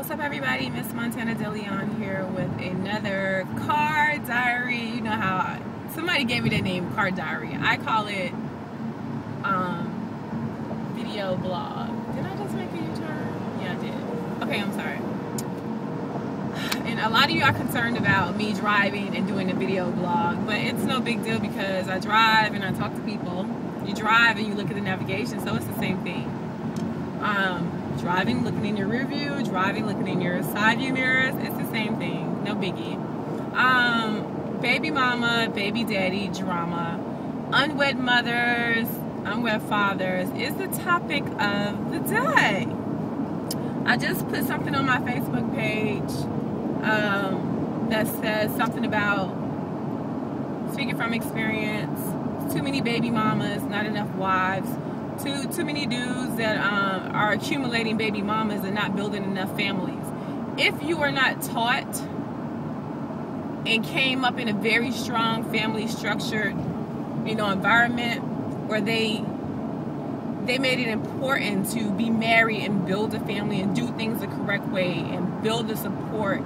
What's up, everybody? Miss Montana Deleon here with another car diary. You know how somebody gave me the name car diary. I call it video blog. Did I just make a U-turn? Yeah, I did. Okay, I'm sorry. And a lot of you are concerned about me driving and doing a video blog, but it's no big deal because I drive and I talk to people. You drive and you look at the navigation, so it's the same thing. Driving, looking in your rear view, driving, looking in your side view mirrors, it's the same thing, no biggie. Baby mama, baby daddy drama, unwed mothers, unwed fathers is the topic of the day. I just put something on my Facebook page that says something about, speaking from experience, too many baby mamas, not enough wives. Too many dudes that are accumulating baby mamas and not building enough families. If you are not taught and came up in a very strong family structured, environment where they made it important to be married and build a family and do things the correct way and build the support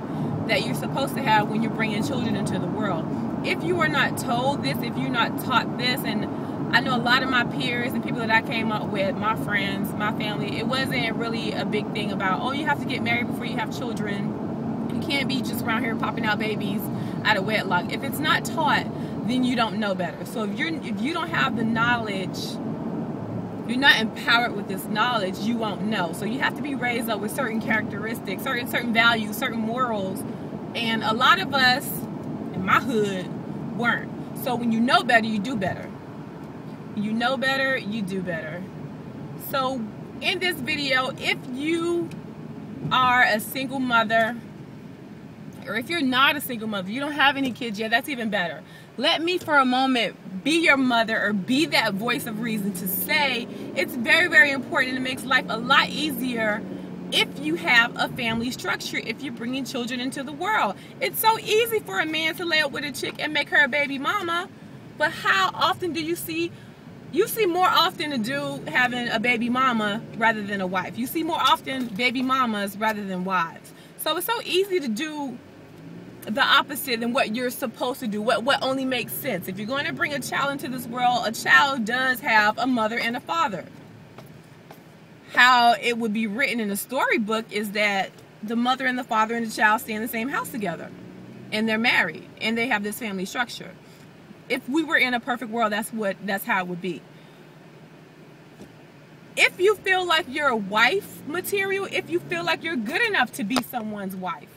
that you're supposed to have when you're bringing children into the world. If you are not told this, if you're not taught this, and I know a lot of my peers and people that I came up with, my friends, my family, it wasn't really a big thing about, oh, you have to get married before you have children. You can't be just around here popping out babies out of wedlock. If it's not taught, then you don't know better. So if you don't have the knowledge, you're not empowered with this knowledge, you won't know. So you have to be raised up with certain characteristics, certain values, certain morals. And a lot of us in my hood weren't. So when you know better, you do better. You know better, you do better. So in this video, if you are a single mother, or if you're not a single mother, you don't have any kids yet, that's even better. Let me for a moment be your mother, or be that voice of reason to say it's very, very important, and it makes life a lot easier if you have a family structure, if you're bringing children into the world. It's so easy for a man to lay up with a chick and make her a baby mama, but how often do you see? You see more often a dude having a baby mama rather than a wife. You see more often baby mamas rather than wives. So it's so easy to do the opposite than what you're supposed to do, what only makes sense. If you're going to bring a child into this world, a child does have a mother and a father. How it would be written in a storybook is that the mother and the father and the child stay in the same house together, and they're married, and they have this family structure. If we were in a perfect world, that's how it would be. If you feel like you're a wife material, if you feel like you're good enough to be someone's wife,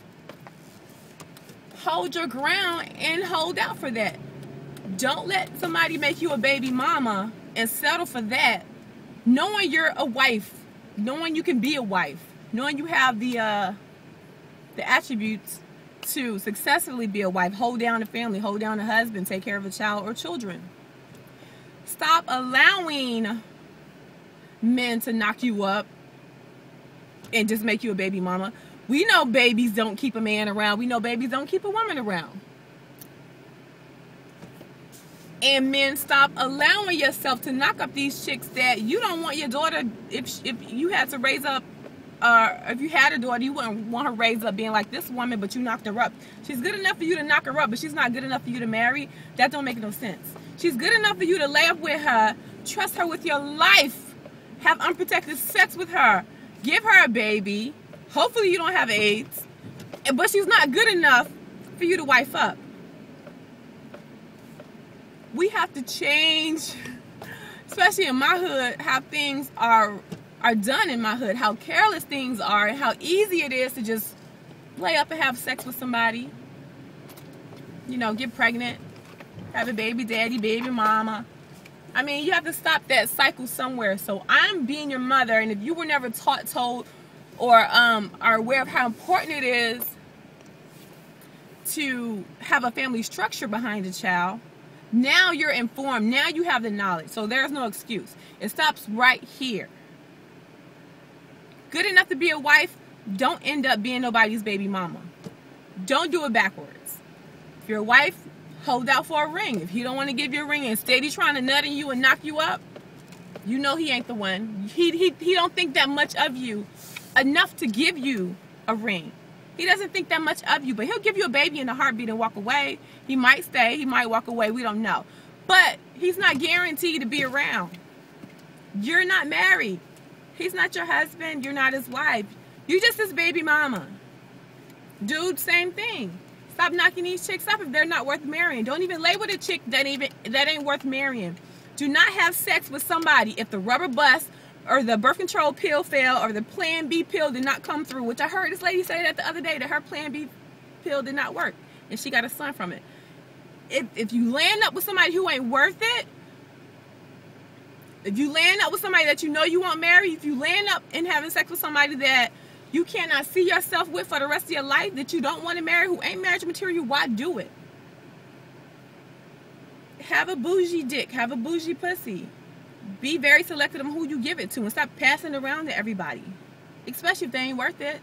hold your ground and hold out for that. Don't let somebody make you a baby mama and settle for that. Knowing you're a wife, knowing you can be a wife, knowing you have the attributes to successfully be a wife, hold down a family, hold down a husband, take care of a child or children. Stop allowing men to knock you up and just make you a baby mama. We know babies don't keep a man around. We know babies don't keep a woman around. And men, stop allowing yourself to knock up these chicks that you don't want your daughter, if you had to raise up, if you had a daughter, you wouldn't want her raised up being like this woman, but you knocked her up. She's good enough for you to knock her up, but she's not good enough for you to marry. That don't make no sense. She's good enough for you to lay up with her, trust her with your life, have unprotected sex with her, give her a baby. Hopefully you don't have AIDS, but she's not good enough for you to wife up. We have to change, especially in my hood, how things are done in my hood, how careless things are, and how easy it is to just lay up and have sex with somebody, get pregnant, have a baby daddy, baby mama. I mean, you have to stop that cycle somewhere. So I'm being your mother, and if you were never taught, told, or are aware of how important it is to have a family structure behind a child, now you're informed, now you have the knowledge, so there's no excuse. It stops right here. Good enough to be a wife, don't end up being nobody's baby mama. Don't do it backwards. If you're a wife, hold out for a ring. If he don't want to give you a ring and steady trying to nut in you and knock you up, you know he ain't the one. He don't think that much of you enough to give you a ring. He doesn't think that much of you, but he'll give you a baby in a heartbeat and walk away. He might stay, he might walk away, we don't know. But he's not guaranteed to be around. You're not married. He's not your husband, you're not his wife. You just his baby mama. Dude, same thing. Stop knocking these chicks up if they're not worth marrying. Don't even lay with a chick that ain't worth marrying. Do not have sex with somebody if the rubber bust or the birth control pill failed or the Plan B pill did not come through, which I heard this lady say that the other day, that her Plan B pill did not work and she got a son from it. If you land up with somebody who ain't worth it, if you land up with somebody that you know you won't marry, if you land up in having sex with somebody that you cannot see yourself with for the rest of your life, that you don't want to marry, who ain't marriage material, why do it? Have a bougie dick. Have a bougie pussy. Be very selective on who you give it to and stop passing it around to everybody, especially if they ain't worth it.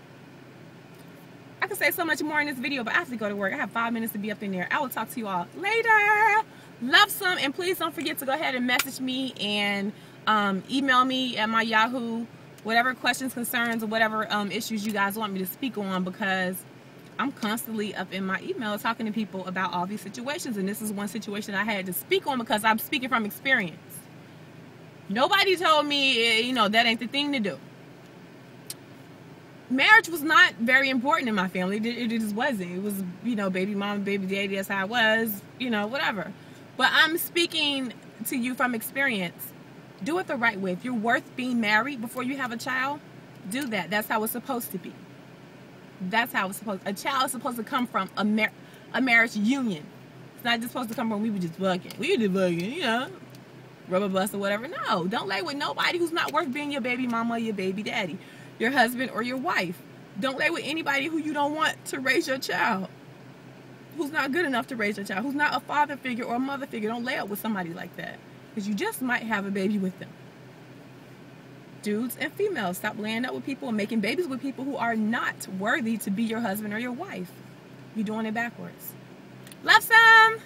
I could say so much more in this video, but I have to go to work. I have 5 minutes to be up in there. I will talk to you all later. Love some, and please don't forget to go ahead and message me and email me at my Yahoo, whatever questions, concerns, or whatever issues you guys want me to speak on, because I'm constantly up in my email talking to people about all these situations, and this is one situation I had to speak on because I'm speaking from experience. Nobody told me, you know, that ain't the thing to do. Marriage was not very important in my family. It just wasn't. It was, you know, baby mama, baby daddy, that's how it was, you know, whatever. But I'm speaking to you from experience. Do it the right way. If you're worth being married before you have a child, do that. That's how it's supposed to be. That's how it's supposed to. A child is supposed to come from a marriage union. It's not just supposed to come from we were just fucking. We were just fucking, you know, rubber bust or whatever. No, don't lay with nobody who's not worth being your baby mama or your baby daddy, your husband or your wife. Don't lay with anybody who you don't want to raise your child, who's not good enough to raise your child, who's not a father figure or a mother figure. Don't lay up with somebody like that, because you just might have a baby with them. Dudes and females, stop laying up with people and making babies with people who are not worthy to be your husband or your wife. You're doing it backwards. Love some.